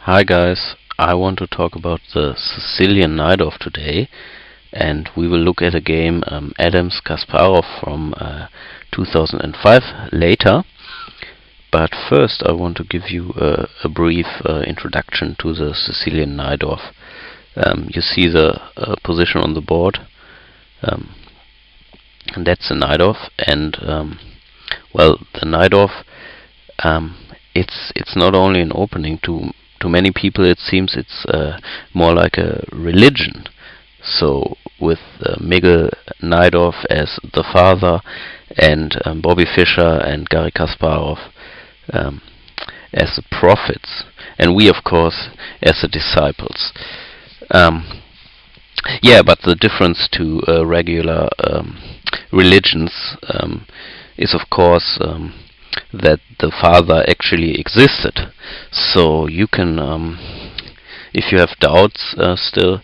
Hi guys, I want to talk about the Sicilian Najdorf today, and we will look at a game Adams-Kasparov from 2005 later. But first I want to give you a brief introduction to the Sicilian Najdorf. You see the position on the board, and that's the Najdorf, and well, the Najdorf, it's not only an opening. To many people it seems it's more like a religion. So with Miguel Najdorf as the father, and Bobby Fischer and Garry Kasparov as the prophets, and we of course as the disciples. Yeah, but the difference to regular religions is of course that the father actually existed. So you can, if you have doubts still,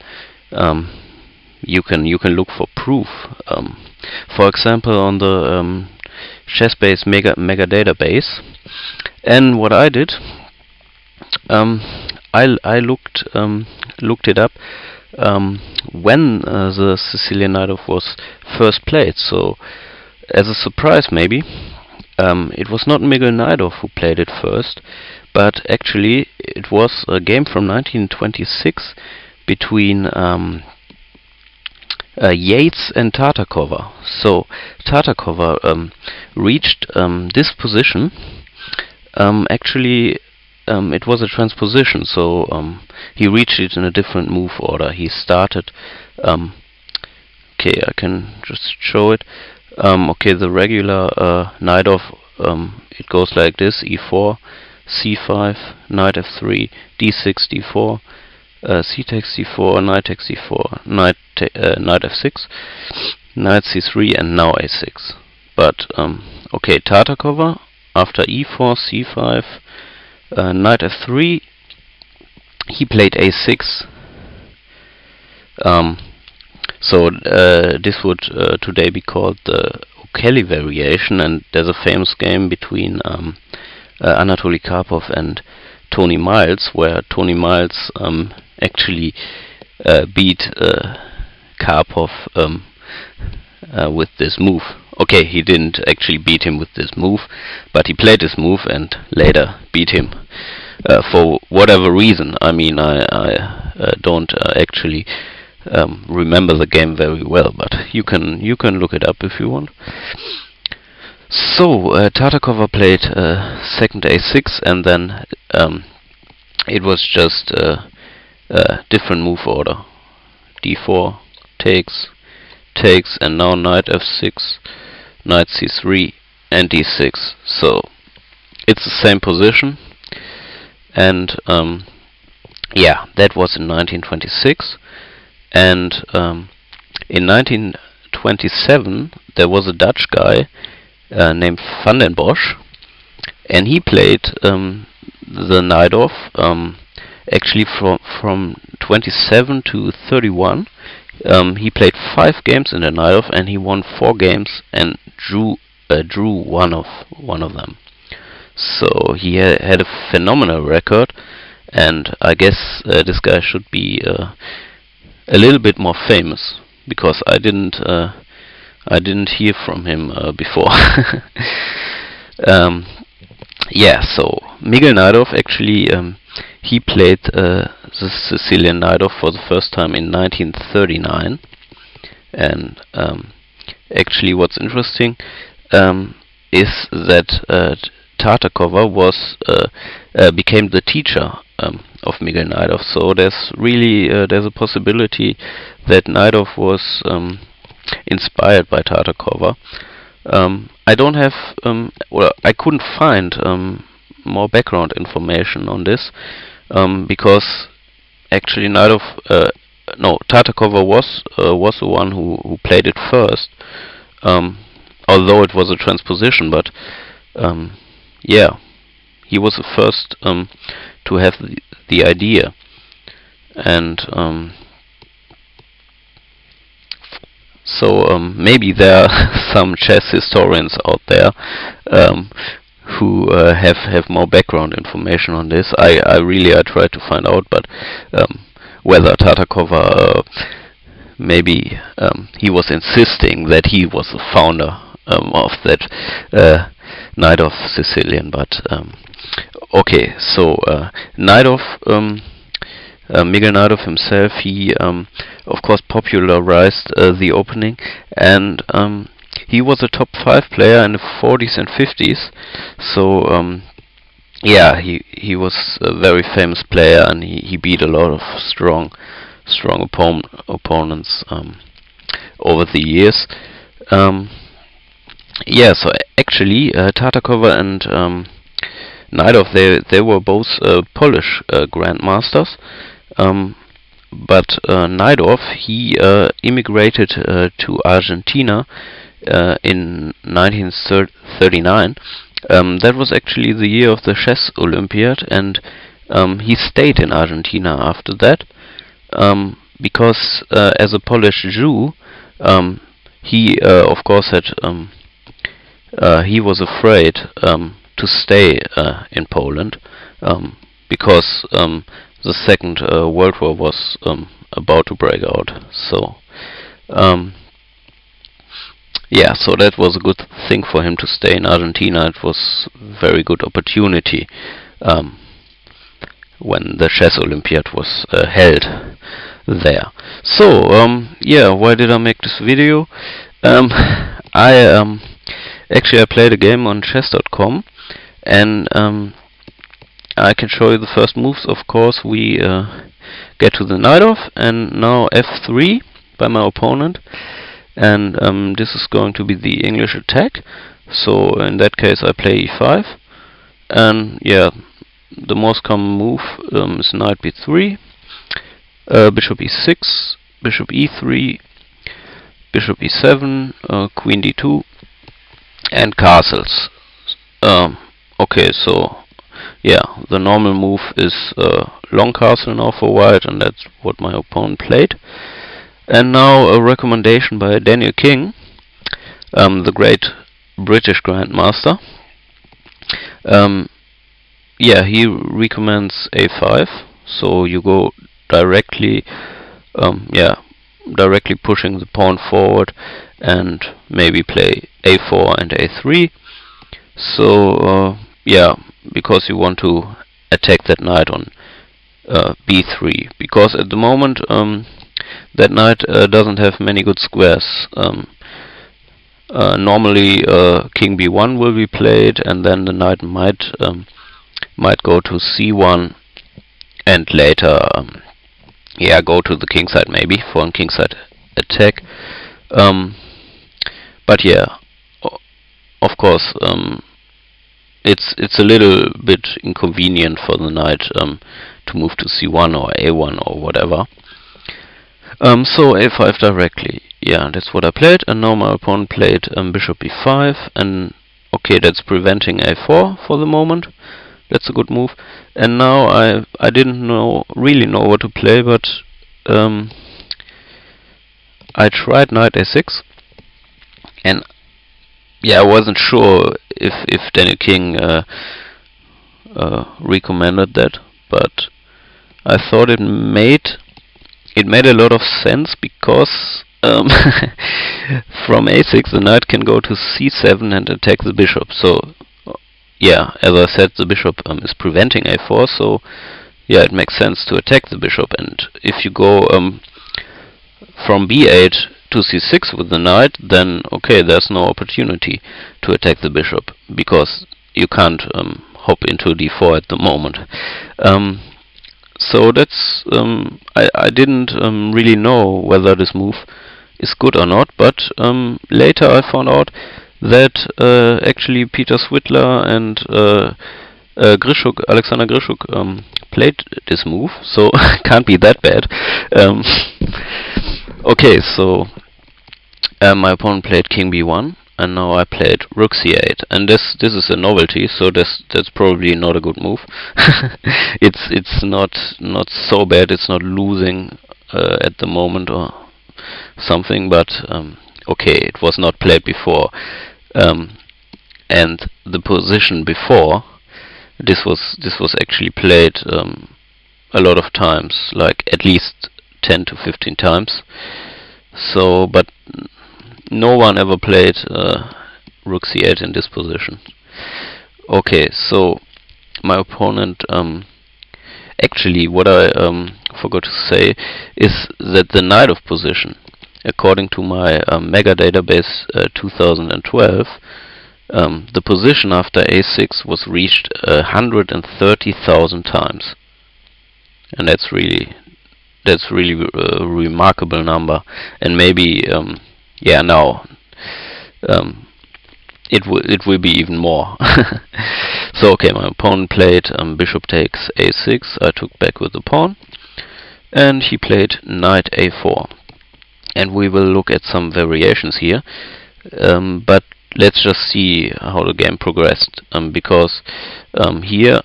you can look for proof. For example, on the chess-based mega database. And what I did, I looked it up when the Sicilian Najdorf was first played. So as a surprise, maybe. It was not Miguel Najdorf who played it first, but actually it was a game from 1926 between Yates and Tartakova. So Tartakova reached this position. Actually, it was a transposition, so he reached it in a different move order. He started. Okay, I can just show it. Okay, the regular Najdorf, it goes like this: e4, c5, knight f3, d6, d4, c takes d4, knight takes d4, knight f6, knight c3, and now a6. But okay, Tartakova after e4, c5, knight f3, he played a6. So this would today be called the O'Kelly variation, and there's a famous game between Anatoly Karpov and Tony Miles, where Tony Miles actually beat Karpov with this move. Okay, he didn't actually beat him with this move, but he played this move and later beat him for whatever reason. I mean, I don't actually remember the game very well, but you can look it up if you want. So Tartakova played second a6, and then it was just a different move order: d4 takes, and now knight f6, knight c3, and d6. So it's the same position, and yeah, that was in 1926. And in 1927 there was a Dutch guy named Van den Bosch, and he played the Najdorf actually from 27 to 31. He played 5 games in the Najdorf, and he won 4 games and drew one of them. So he had a phenomenal record, and I guess this guy should be a little bit more famous, because I didn't hear from him before. Yeah, so Miguel Najdorf actually he played the Sicilian Najdorf for the first time in 1939, and actually what's interesting is that Tartakova became the teacher of Miguel Najdorf. So there's really there's a possibility that Najdorf was inspired by Tartakova. I don't have well, I couldn't find more background information on this, because actually Tartakova was the one who played it first, although it was a transposition. But yeah, he was the first to have the idea, and so maybe there are some chess historians out there have more background information on this. I really tried to find out, but whether Tartakova maybe he was insisting that he was the founder of that Najdorf-Sicilian, but okay, so Miguel Najdorf himself, he of course popularized the opening, and he was a top 5 player in the 40s and 50s, so yeah, he was a very famous player, and he beat a lot of strong opponents over the years. Yeah, so actually Tartakova and Najdorf, they were both Polish grandmasters, but Najdorf, he immigrated to Argentina in 1939. That was actually the year of the chess Olympiad, and he stayed in Argentina after that, because as a Polish Jew, he of course had he was afraid to stay in Poland, because the Second World War was about to break out. So yeah, so that was a good thing for him to stay in Argentina. It was a very good opportunity when the chess Olympiad was held there. So yeah, why did I make this video? Actually I played a game on chess.com, and I can show you the first moves. Of course, we get to the knight off, and now f3 by my opponent, and this is going to be the English attack. So in that case I play e5, and yeah, the most common move is knight b3, bishop e6, bishop e3, bishop e7, queen d2, and castles. Okay, so yeah, the normal move is long castle now for white, and that's what my opponent played. And now a recommendation by Daniel King, the great British grandmaster. Yeah, he recommends a5, so you go directly, directly pushing the pawn forward, and maybe play a4 and a3. So yeah, because you want to attack that knight on b3, because at the moment that knight doesn't have many good squares. Normally king b1 will be played, and then the knight might go to c1, and later yeah, go to the king side maybe for a king side attack. But yeah, of course it's a little bit inconvenient for the knight to move to c1 or a1 or whatever. So a5 directly. Yeah, that's what I played, and now my opponent played bishop e5, and okay, that's preventing a4 for the moment. That's a good move. And now I didn't really know what to play, but I tried knight a6, and yeah, I wasn't sure if Daniel King recommended that, but I thought it made a lot of sense, because from a6 the knight can go to c7 and attack the bishop. So yeah, as I said, the bishop is preventing a4, so yeah, it makes sense to attack the bishop. And if you go from b8 to c6 with the knight, then okay, there's no opportunity to attack the bishop, because you can't hop into d4 at the moment. So that's I didn't really know whether this move is good or not, but later I found out that actually Peter Switler and Alexander Grishuk played this move, so can't be that bad. Okay, so my opponent played king b1, and now I played rook c8, and this is a novelty, so that's probably not a good move. It's not so bad. It's not losing at the moment or something, but okay, it was not played before. and the position before, this was actually played a lot of times, like at least 10 to 15 times. So, but no one ever played rook c8 in this position. Okay, so my opponent, actually what I forgot to say is that the Najdorf position, according to my mega database 2012, the position after a6 was reached 130,000 times, and that's really a remarkable number. And maybe yeah, now it will be even more. So okay, my opponent played bishop takes a6. I took back with the pawn, and he played knight a4. And we will look at some variations here, but let's just see how the game progressed. Because here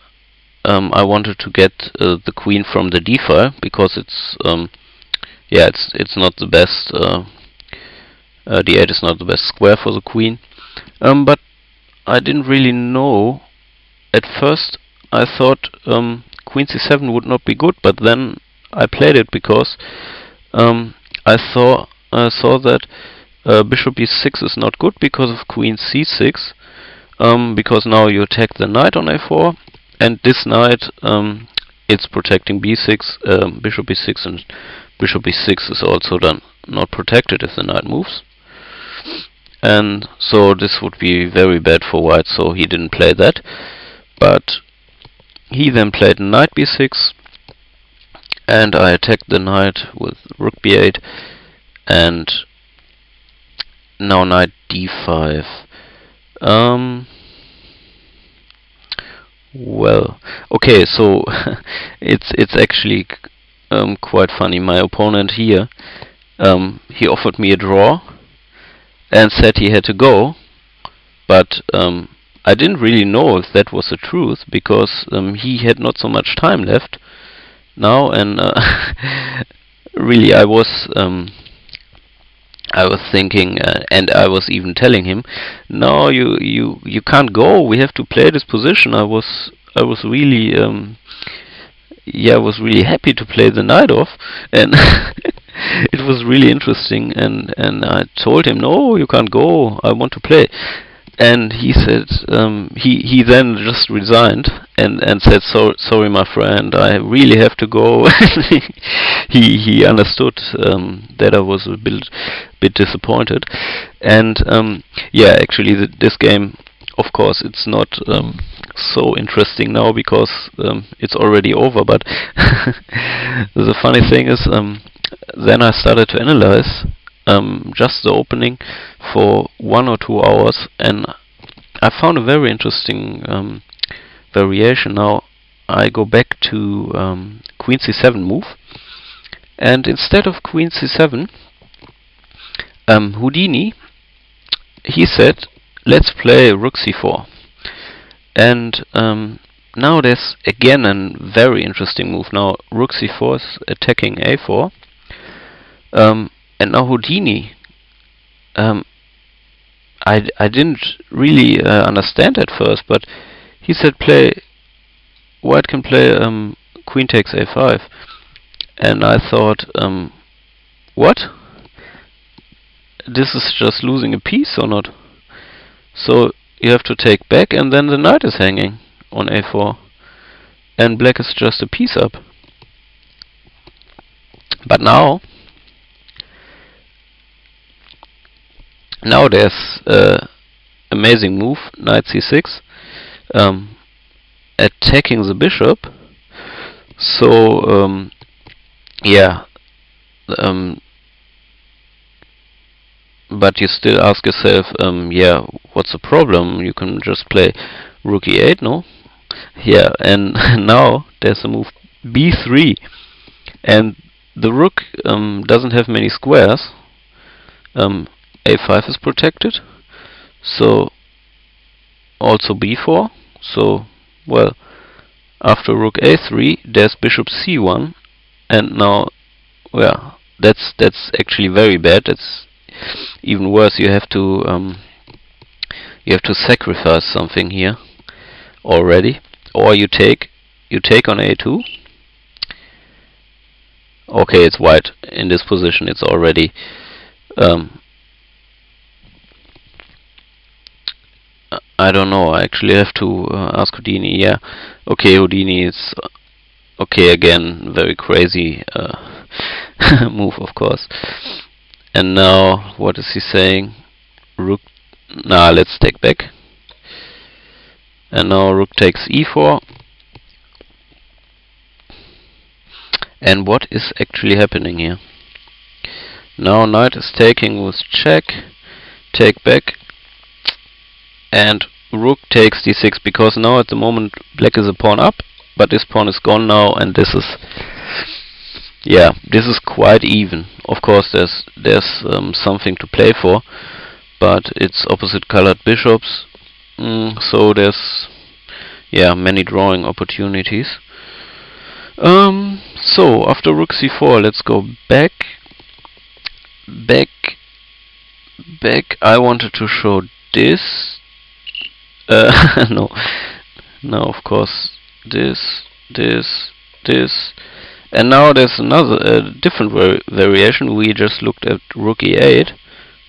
I wanted to get the queen from the d file, because it's yeah, it's not the best. D8 is not the best square for the queen. But I didn't really know. At first I thought queen c7 would not be good, but then I played it because I saw that bishop e6 is not good because of queen c6, because now you attack the knight on a4, and this knight it's protecting b6, bishop e6, and bishop e6 is also then not protected if the knight moves. And so this would be very bad for white, so he didn't play that. But he then played knight b6, and I attacked the knight with rook b8, and now knight d5. Well, okay, so it's actually quite funny. My opponent here, he offered me a draw and said he had to go, but I didn't really know if that was the truth, because he had not so much time left now, and really I was thinking, and I was even telling him, no, you can't go. We have to play this position. I was really yeah, I was really happy to play the Najdorf, and it was really interesting. And I told him, no, you can't go. I want to play. And he said, he then just resigned and said, sorry my friend, I really have to go. he understood that I was a bit disappointed. And yeah, actually this game, of course, it's not so interesting now, because it's already over. But the funny thing is, then I started to analyze just the opening for 1 or 2 hours, and I found a very interesting variation. Now I go back to queen c7 move, and instead of queen c7, Houdini, he said, let's play rook c4. And now there's again a very interesting move. Now rook c4 is attacking a4. And now Houdini, I didn't really understand at first, but he said white can play queen takes a5, and I thought, what? This is just losing a piece or not? So you have to take back, and then the knight is hanging on a4, and black is just a piece up. But now there's amazing move, knight c6, attacking the bishop. So yeah, but you still ask yourself, yeah, what's the problem? You can just play rook e8, no? Yeah, and now there's a move b3, and the rook doesn't have many squares. A5 is protected, so also b4. So, well, after rook a3, there's bishop c1, and now, well, that's actually very bad. That's even worse. You have to you have to sacrifice something here already, or you take on a2. Okay, it's white in this position. It's already I don't know. I actually have to ask Houdini. Yeah, okay, Houdini is okay again. Very crazy move, of course. And now, what is he saying? Rook. Nah, let's take back. And now rook takes e4. And what is actually happening here? Now knight is taking with check, take back, and rook takes d6, because now at the moment black is a pawn up, but this pawn is gone now, and this is, yeah, this is quite even. Of course there's something to play for, but it's opposite colored bishops, so there's, yeah, many drawing opportunities. So after rook c4, let's go back. I wanted to show this. No, of course this, and now there's another different variation. We just looked at rook e8,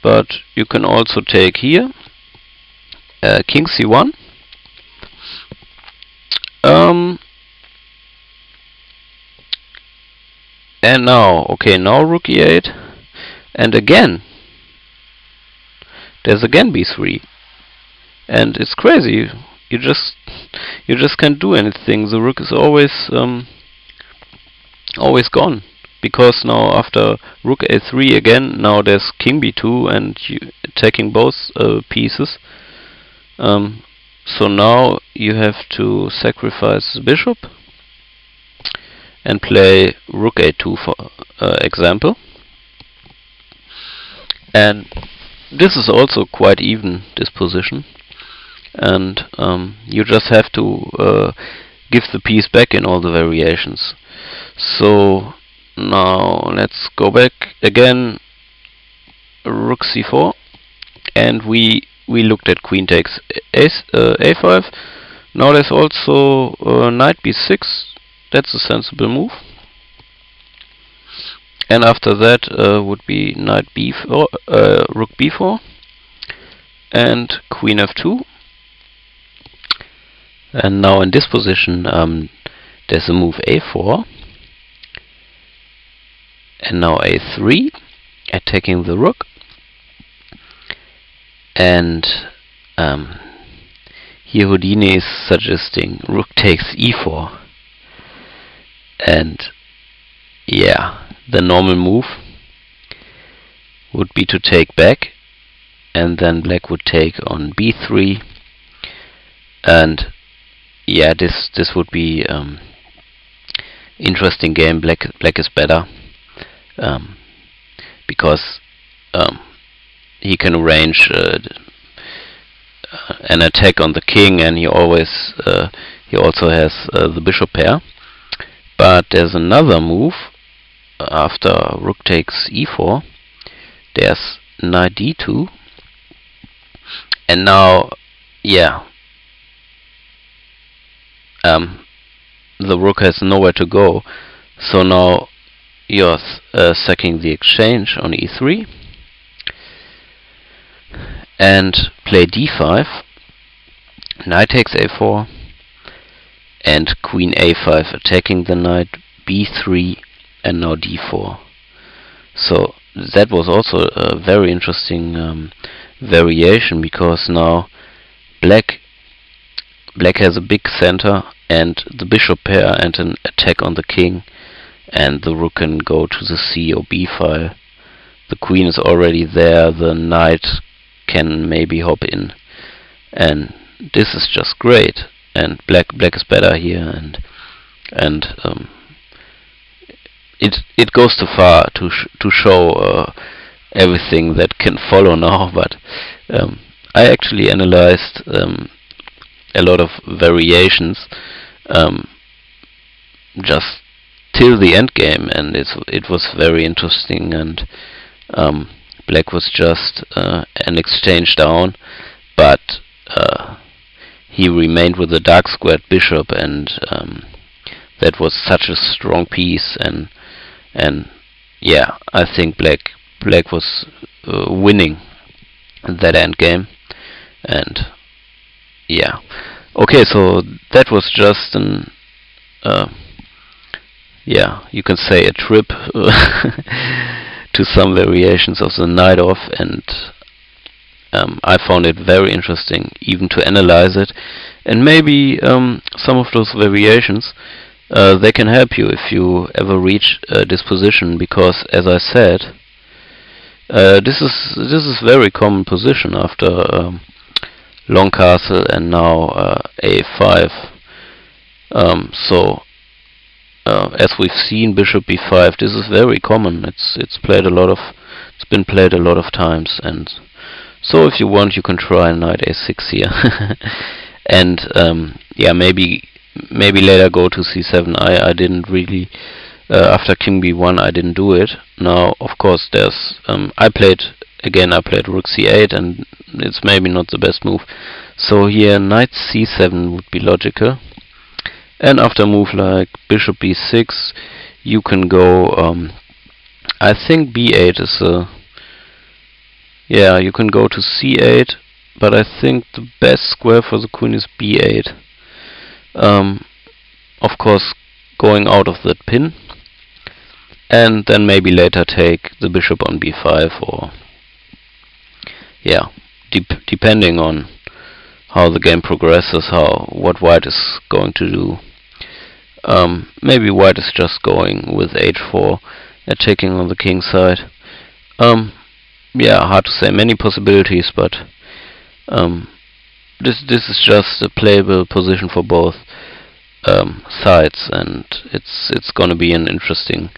but you can also take here king c1. And now, okay, now rook e8, and again there's again b3, and it's crazy. You just can't do anything. The rook is always gone, because now after rook a3 again, now there's king b2, and you attacking both pieces. So now you have to sacrifice the bishop and play rook a2 for example. And this is also quite even, this position, and you just have to give the piece back in all the variations. So now let's go back again, rook c4, and we looked at queen takes a5. Now there's also knight b6. That's a sensible move. And after that would be knight b4, rook b4, and queen f2. And now in this position there's a move a4, and now a3, attacking the rook. And here Houdini is suggesting rook takes e4. And yeah, the normal move would be to take back, and then black would take on b3, and yeah, this would be interesting game. Black is better because he can arrange an attack on the king, and he also has the bishop pair. But there's another move after rook takes e4. There's knight d2, and now, yeah, the rook has nowhere to go. So now you're sacking the exchange on e3, and play d5. Knight takes a4. And queen a5, attacking the knight, b3, and now d4. So that was also a very interesting variation, because now black has a big center and the bishop pair and an attack on the king, and the rook can go to the c or b file. The queen is already there, the knight can maybe hop in, and this is just great. And black is better here, and it goes too far to show everything that can follow now. But I actually analyzed a lot of variations just till the end game, and it was very interesting. And black was just an exchange down, but he remained with the dark squared bishop, and that was such a strong piece, and yeah, I think black was winning that endgame, and yeah. Okay, so that was just an yeah, you can say a trip to some variations of the Najdorf, and I found it very interesting even to analyze it, and maybe some of those variations they can help you if you ever reach this position, because as I said, this is very common position after long castle and now a5. So as we've seen, bishop b5, this is very common. It's been played a lot of times, and so if you want, you can try knight a6 here, and yeah, maybe later go to c7. I didn't really after king b1 I didn't do it. Now of course there's I played rook c8, and it's maybe not the best move. So here knight c7 would be logical. And after a move like bishop b6, you can go, I think b8 is yeah, you can go to c8, but I think the best square for the queen is b8. Of course, going out of that pin, and then maybe later take the bishop on b5, or yeah, depending on how the game progresses, what white is going to do. Maybe white is just going with h4, attacking on the king side. Yeah, hard to say. Many possibilities, but this is just a playable position for both sides, and it's going to be an interesting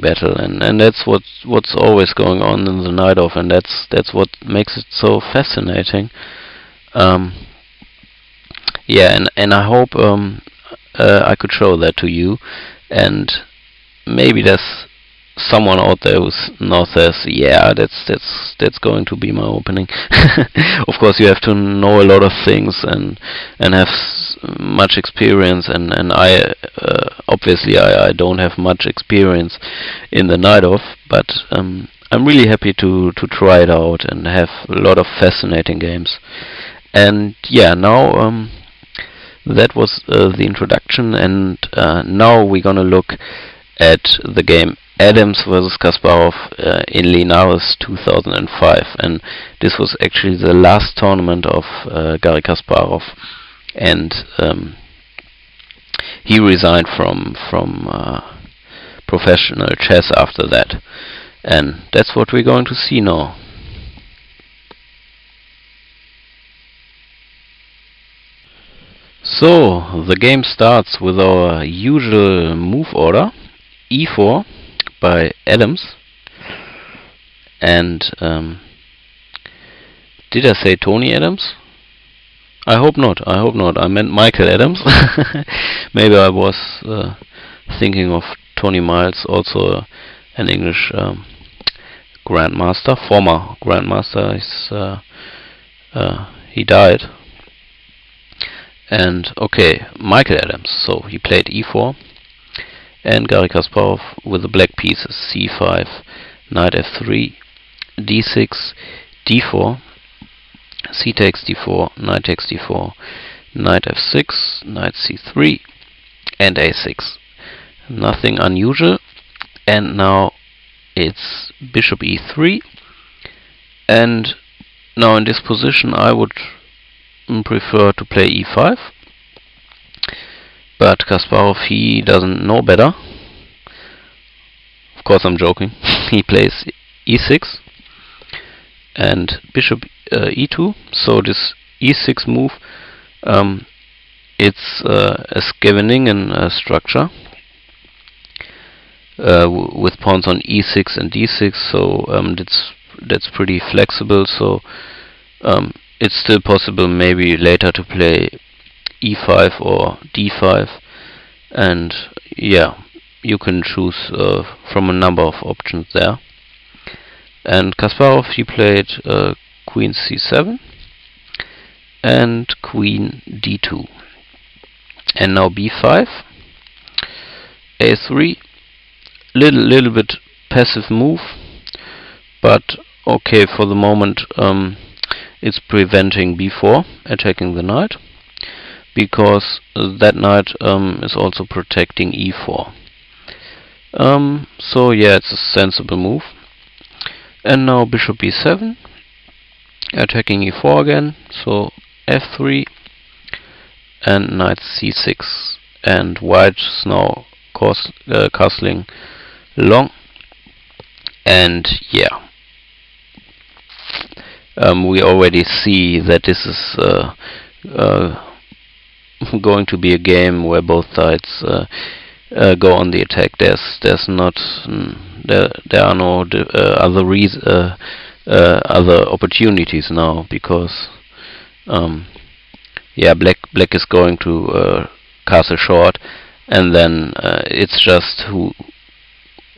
battle, and that's what's always going on in the Najdorf, and that's what makes it so fascinating. Yeah, and I hope I could show that to you, and maybe there's someone out there who now says, yeah, that's going to be my opening. Of course, you have to know a lot of things and have much experience, and I obviously I don't have much experience in the Najdorf, but I'm really happy to try it out and have a lot of fascinating games. And yeah, now that was the introduction, and now we're gonna look at the game Adams versus Kasparov in Linares 2005, and this was actually the last tournament of Garry Kasparov, and he resigned from professional chess after that, and that's what we're going to see now. So the game starts with our usual move order, e4 by Adams, and did I say Tony Adams? I hope not. I meant Michael Adams. Maybe I was thinking of Tony Miles, also an English grandmaster, former grandmaster. He died. And okay, Michael Adams. So he played e4, and Garry Kasparov with the black pieces c5, knight f3, d6, d4, c takes d4, knight takes d4, knight f6, knight c3, and a6. Nothing unusual. And now it's bishop e3, and now in this position I would prefer to play e5, but Kasparov, he doesn't know better. Of course I'm joking. He plays e6 and bishop e2. So this e6 move, it's a Scheveningen structure with pawns on e6 and d6. So that's pretty flexible. So it's still possible maybe later to play e5 or d5, and yeah, you can choose from a number of options there. And Kasparov, he played queen c7, and queen d2. And now b5, a3, little bit passive move, but okay, for the moment it's preventing b4 attacking the knight, because that knight is also protecting e4. So yeah, it's a sensible move. And now bishop b7, attacking e4 again, so f3 and knight c6, and white's now castling long. And yeah, we already see that this is going to be a game where both sides go on the attack. There's not there are no other opportunities now, because yeah, black is going to castle short, and then it's just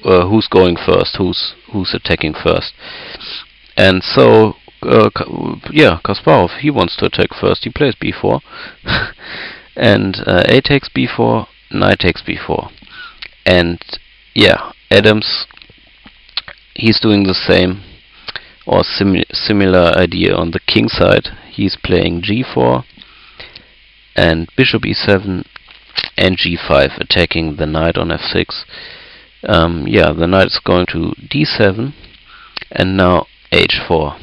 who's going first, who's attacking first. And so yeah, Kasparov, he wants to attack first. He plays b4 and a takes b4, knight takes b4. And yeah, Adams, he's doing the same or similar idea on the king side. He's playing g4 and bishop e7 and g5, attacking the knight on f6. Yeah, the knight is going to d7 and now h4.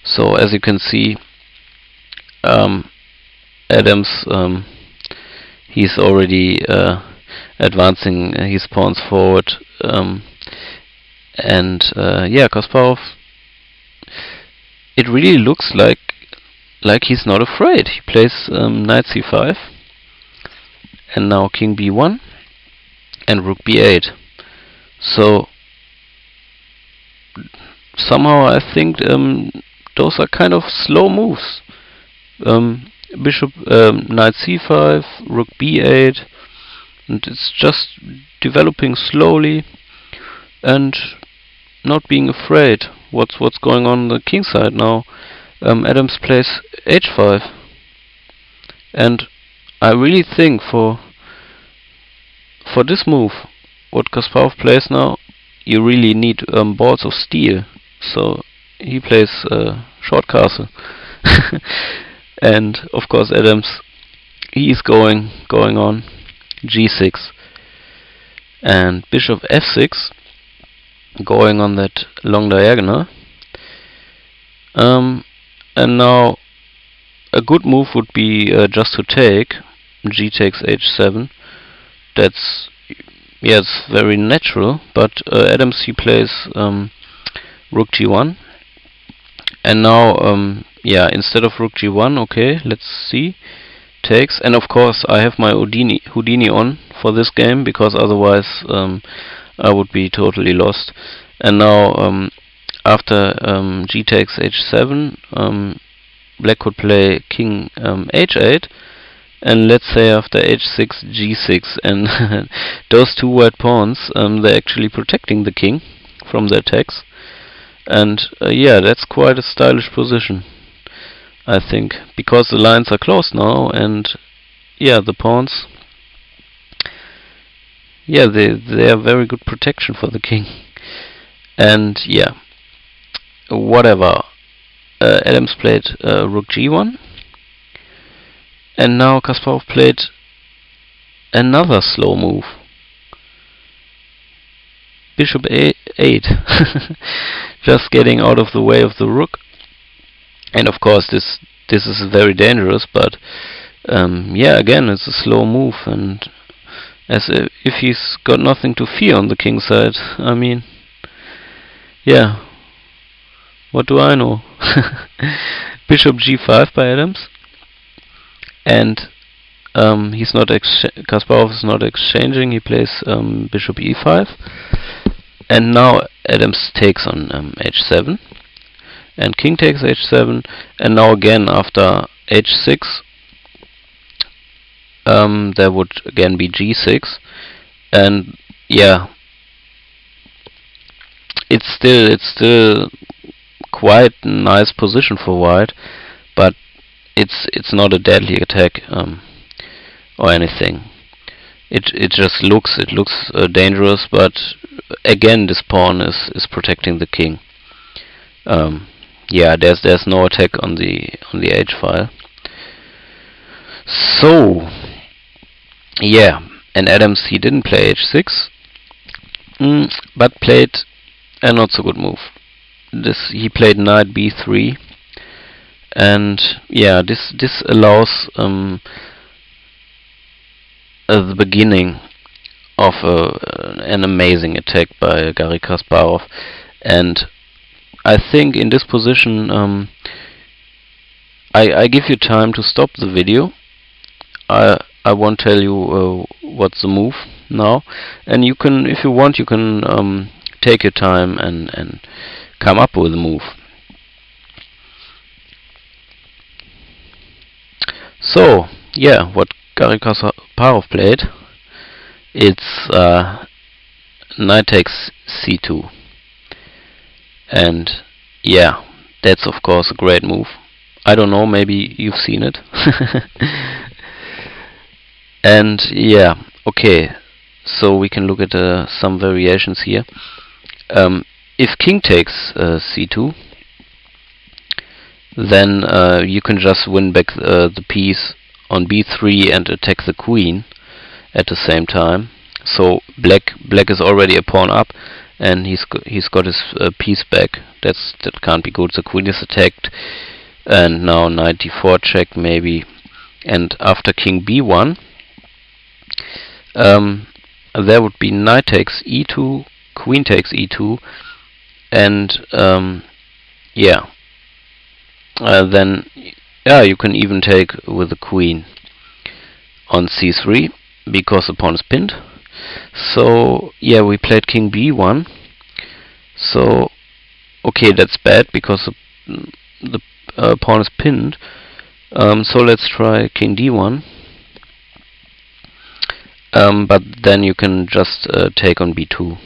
So as you can see, Adams, he's already advancing his pawns forward, and yeah, Kasparov, it really looks like he's not afraid. He plays knight c5 and now king b1 and rook b8. So somehow I think those are kind of slow moves. Bishop, knight c5, rook b8, and it's just developing slowly and not being afraid. What's going on the king side now? Adams plays h5, and I really think for this move, what Kasparov plays now, you really need balls of steel. So he plays short castle. And of course Adams, he is going on g6 and bishop f6, going on that long diagonal. And now a good move would be just to take g takes h7. That's, yeah, it's very natural, but Adams, he plays rook g1, and now yeah, instead of rook g1, okay, let's see, takes, and of course I have my Houdini on for this game, because otherwise I would be totally lost. And now after g takes h7, black could play king h8, and let's say after h6 g6, and those two white pawns, they're actually protecting the king from the attacks. And yeah, that's quite a stylish position, I think, because the lines are closed now, and yeah, the pawns, yeah, they are very good protection for the king. And yeah, whatever, Adams played rook g1, and now Kasparov played another slow move, bishop a8, just getting out of the way of the rook. And of course this is very dangerous, but yeah, again, it's a slow move, and as if he's got nothing to fear on the king side. I mean, yeah, what do I know? Bishop g5 by Adams, and he's not Kasparov is not exchanging. He plays bishop e5, and now Adams takes on h7, and king takes h7, and now again after h6, there would again be g6, and yeah, it's still quite a nice position for white. but it's not a deadly attack or anything. It just looks dangerous, but again this pawn is protecting the king. Yeah, there's no attack on the h file. So yeah, and Adams, he didn't play h6, but played a not so good move. He played knight b3, and yeah, this allows the beginning of an amazing attack by Garry Kasparov. And I think in this position I give you time to stop the video. I won't tell you what's the move now, and you can, if you want, you can take your time and come up with a move. So yeah, what Garry Kasparov played, it's knight takes c2, and yeah, that's of course a great move. I don't know, maybe you've seen it. And yeah, okay, so we can look at some variations here. If king takes c2, then you can just win back the piece on b3 and attack the queen at the same time. So black is already a pawn up, and he's got his piece back. That can't be good. The queen is attacked, and now knight d4 check maybe. And after king b1, there would be knight takes e2, queen takes e2, and yeah, then yeah, you can even take with the queen on c3 because the pawn is pinned. So yeah, we played king b1. So okay, that's bad because the pawn is pinned. So let's try king d1. But then you can just take on b2,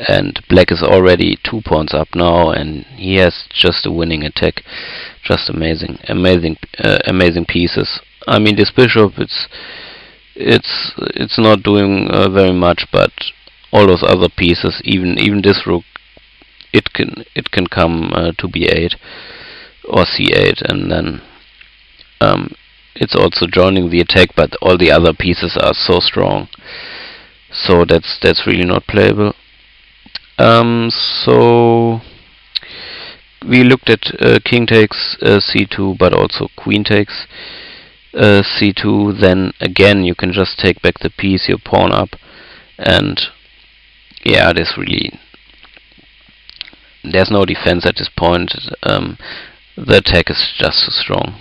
and black is already 2 pawns up now, and he has just a winning attack. Just amazing pieces. I mean, this bishop, it's not doing very much, but all those other pieces, even this rook, it can come to b8 or c8, and then it's also joining the attack, but all the other pieces are so strong. So that's really not playable. So we looked at king takes c2, but also queen takes c2. Then again, you can just take back the piece, your pawn up, and yeah, there's no defense at this point. The attack is just so strong.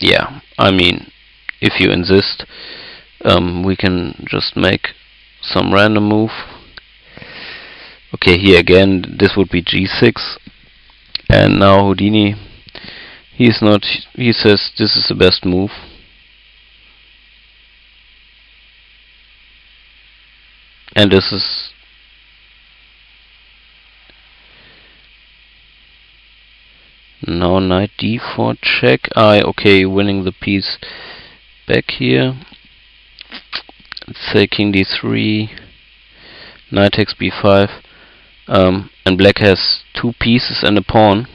Yeah, I mean, if you insist, we can just make some random move. Okay, here again, this would be g6, and now Houdini, he says this is the best move. And this is now knight d4 check. Okay, winning the piece back here. Let's say king d3, knight takes b5, and black has 2 pieces and a pawn,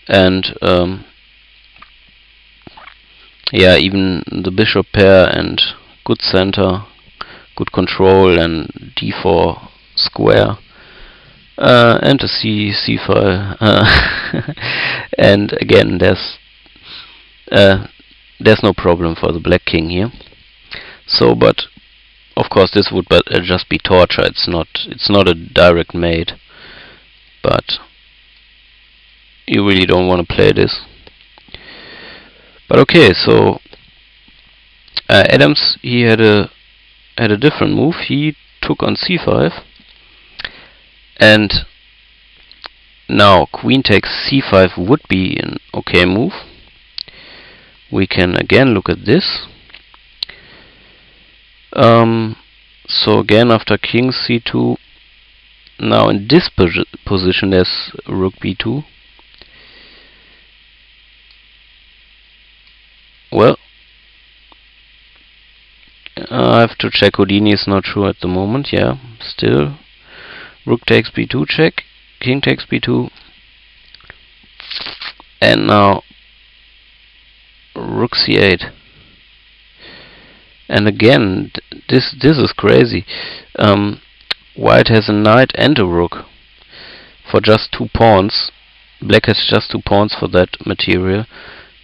and yeah, even the bishop pair and good center, good control, and d4 square, and a c file, and again there's no problem for the black king here. So, but of course this would just be torture. It's not a direct mate, but you really don't want to play this. But okay, so Adams, he had a different move. He took on c5, and now queen takes c5 would be an okay move. We can again look at this. So again, after king c2, Now in this position there's rook b2. Well, I have to check. Houdini is not sure at the moment. Yeah, still. Rook takes b2 check. King takes b2. And now rook c8. And again, this is crazy. White has a knight and a rook for just 2 pawns. Black has just 2 pawns for that material,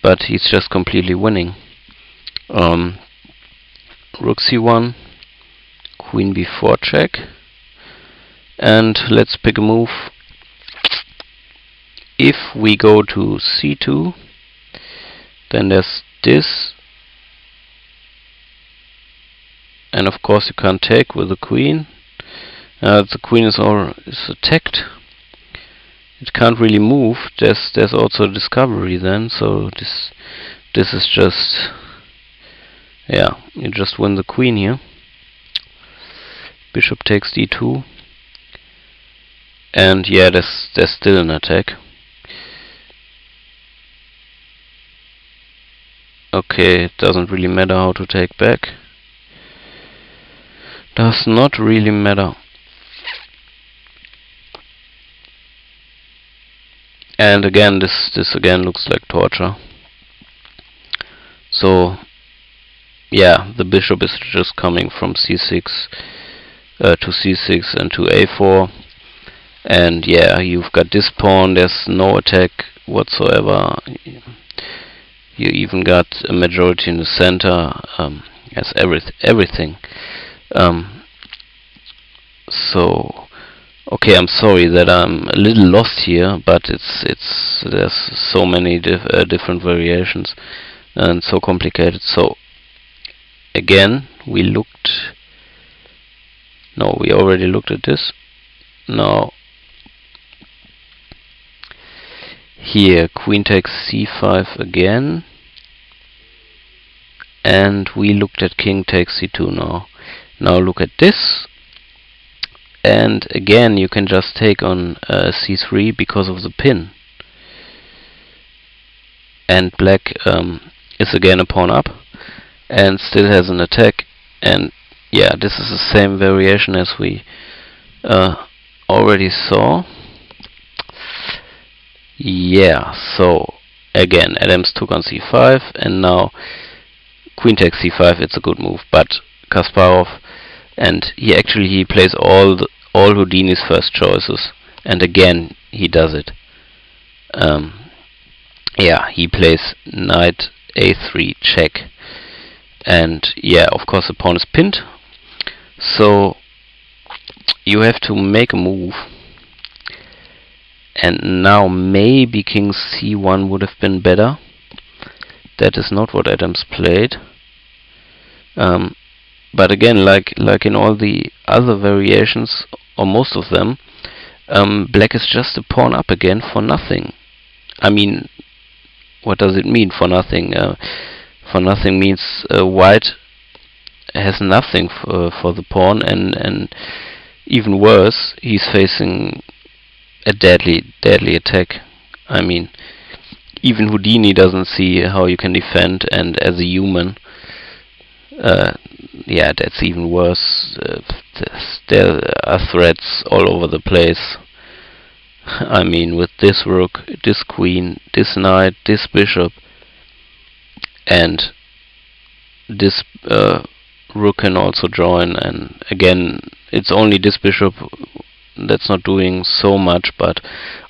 but he's just completely winning. Rook c1, queen b4 check, and let's pick a move. If we go to c2, then there's this, and of course you can't take with the queen. The queen is attacked. It can't really move. There's also a discovery then, so this is just, yeah, you just win the queen here. Bishop takes d2, and yeah, there's still an attack. Okay, it doesn't really matter how to take back. Does not really matter. And again, this again looks like torture. So yeah, the bishop is just coming from c6 to c6 and to a4, and yeah, you've got this pawn. There's no attack whatsoever. You even got a majority in the center. Yes, everything. So okay, I'm sorry that I'm a little lost here, but there's so many different variations and so complicated. So again, we already looked at this. Now here, queen takes c5 again, and we looked at king takes c2 now. Now look at this, and again you can just take on c3 because of the pin. And black is again a pawn up and still has an attack, and yeah, this is the same variation as we already saw. Yeah, so again Adams took on c5, and now queen takes c5. It's a good move, but Kasparov, and he plays all Houdini's first choices, and again he does it. Yeah, he plays knight a3 check, and yeah, of course the pawn is pinned, so you have to make a move. And now maybe king c1 would have been better. That is not what Adams played. But again, like in all the other variations, or most of them, black is just a pawn up again for nothing. I mean, what does it mean for nothing? For nothing means white has nothing for the pawn, and even worse, he's facing a deadly attack. I mean, even Houdini doesn't see how you can defend, and as a human, yeah, that's even worse. There are threats all over the place. I mean, with this rook, this queen, this knight, this bishop, and this rook can also join, and again, it's only this bishop that's not doing so much, but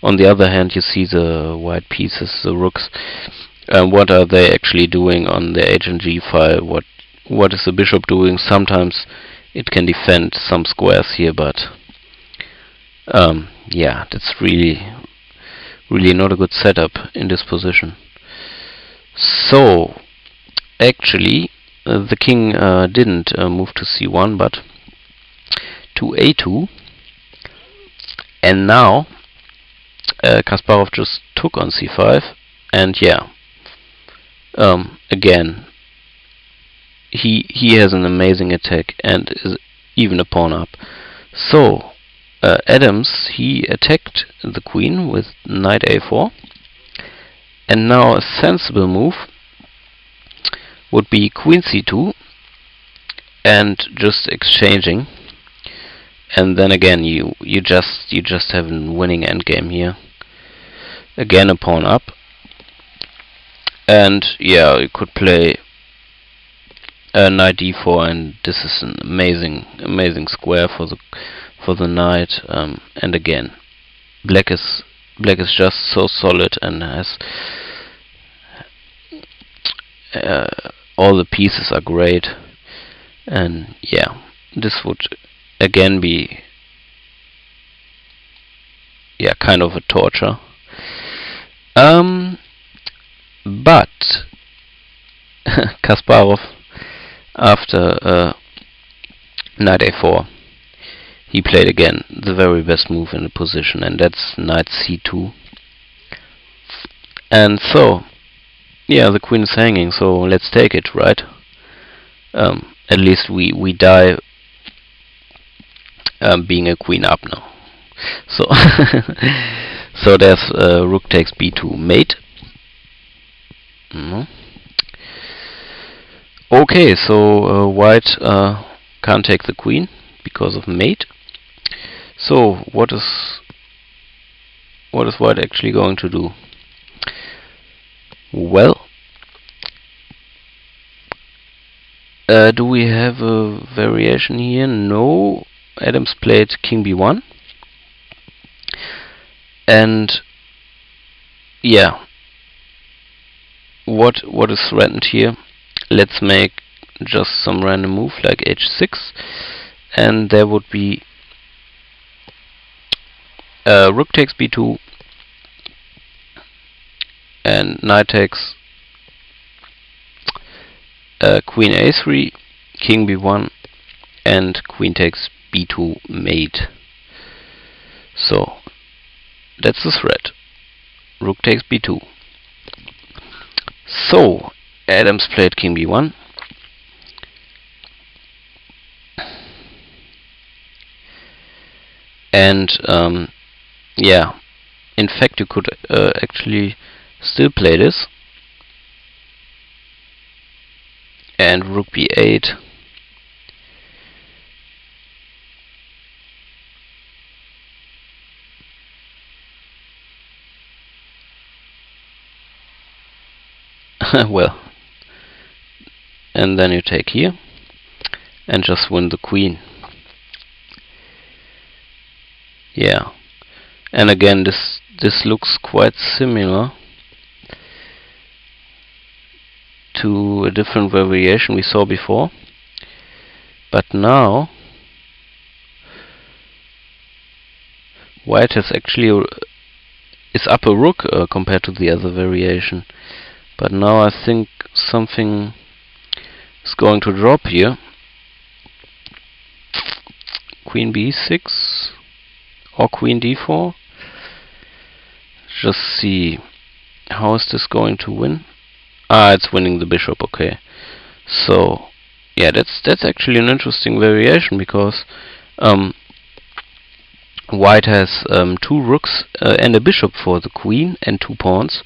on the other hand, you see the white pieces, the rooks. What are they actually doing on the h and g file? What is the bishop doing? Sometimes it can defend some squares here, but yeah, that's really not a good setup in this position. So actually, the king didn't move to c1, but to a2. And now Kasparov just took on c5, and yeah, again he has an amazing attack and is even a pawn up. So Adams, he attacked the queen with knight a4, and now a sensible move would be queen c2 and just exchanging, and then again you just have a winning endgame here. Again a pawn up, and yeah, you could play knight d4, and this is an amazing square for the knight. And again, black is just so solid and has all the pieces are great, and yeah, this would again be kind of a torture. But Kasparov, after knight a4, he played again the very best move in the position, and that's knight c2. And so, yeah, the queen is hanging, so let's take it, right? At least we die being a queen up now. So so there's rook takes b2 mate. Okay, so white can't take the queen because of mate. So what is white actually going to do? Well, do we have a variation here? No. Adams played king b1, and yeah, what is threatened here? Let's make just some random move like h6, and there would be rook takes b2, and knight takes queen a3, king b1, and queen takes b2 mate. So that's the threat. Rook takes b2. So Adams played king b1, and yeah, in fact you could actually still play this, and rook b8, well, and then you take here and just win the queen. Yeah, and again this looks quite similar to a different variation we saw before, but now white has actually is up a rook compared to the other variation. But now I think something is going to drop here. Queen b6 or queen d4. Just see, how is this going to win? It's winning the bishop. Okay, so yeah, that's actually an interesting variation, because white has 2 rooks and a bishop for the queen and 2 pawns.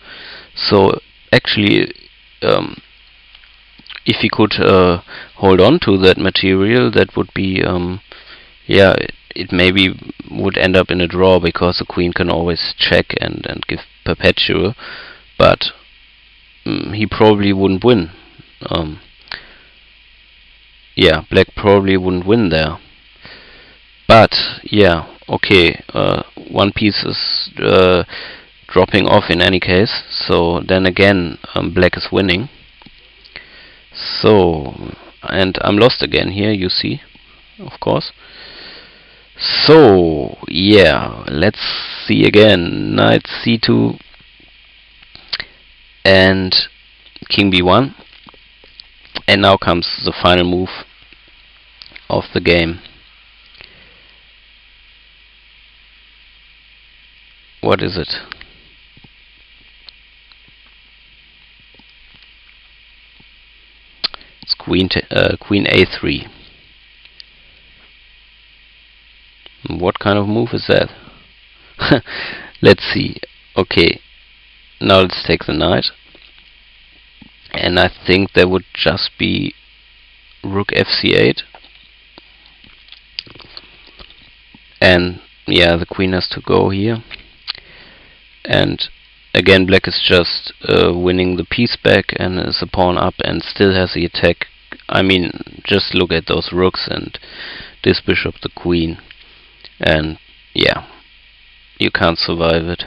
So actually, if he could hold on to that material, that would be yeah, it maybe would end up in a draw, because the queen can always check and give perpetual, but he probably wouldn't win. Yeah, black probably wouldn't win there. But yeah, okay, one piece is dropping off in any case, so then again black is winning. So, and I'm lost again here, you see, of course. So yeah, let's see again. Knight c2 and king b1, and now comes the final move of the game. What is it? It's queen a3. What kind of move is that? Let's see. Okay, now let's take the knight. And I think there would just be rook fc8. And yeah, the queen has to go here. And again, black is just winning the piece back and is a pawn up and still has the attack. I mean, just look at those rooks and this bishop, the queen. And yeah, you can't survive it.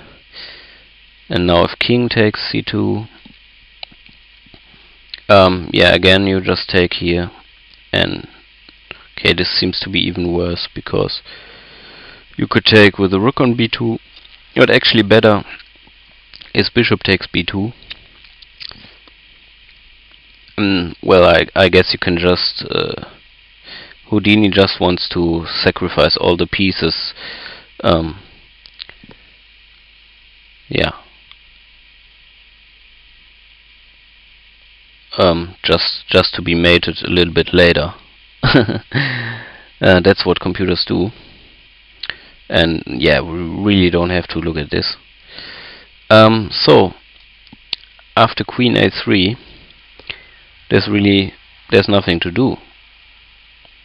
And now if king takes c2, yeah, again you just take here. And okay, this seems to be even worse because you could take with the rook on b2. But actually better is bishop takes b2. Well, I guess you can just Houdini just wants to sacrifice all the pieces. Yeah. Just to be mated a little bit later. That's what computers do. And yeah, we really don't have to look at this. So after queen a3, there's nothing to do.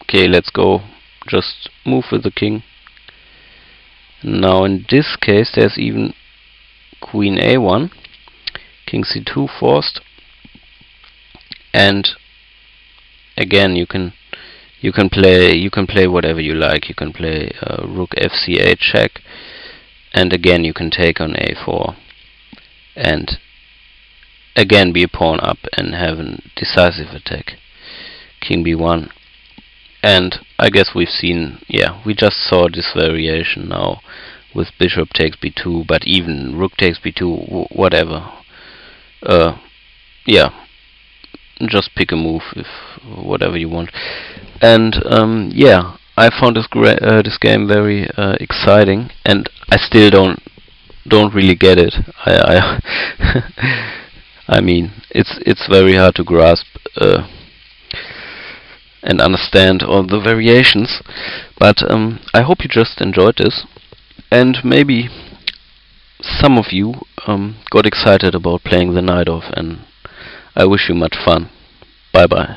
Okay, let's go. Just move with the king. Now in this case, there's even queen a1, king c2 forced, and again you can play whatever you like. You can play rook fc8 check, and again you can take on a4, and again be a pawn up and have a decisive attack. King b1, and I guess we've seen, yeah, we just saw this variation now with bishop takes b2, but even rook takes b2, whatever. Yeah, just pick a move if whatever you want. And yeah, I found this game very exciting, and I still don't really get it. I mean, it's very hard to grasp and understand all the variations, but I hope you just enjoyed this, and maybe some of you got excited about playing the Najdorf, and I wish you much fun. Bye bye.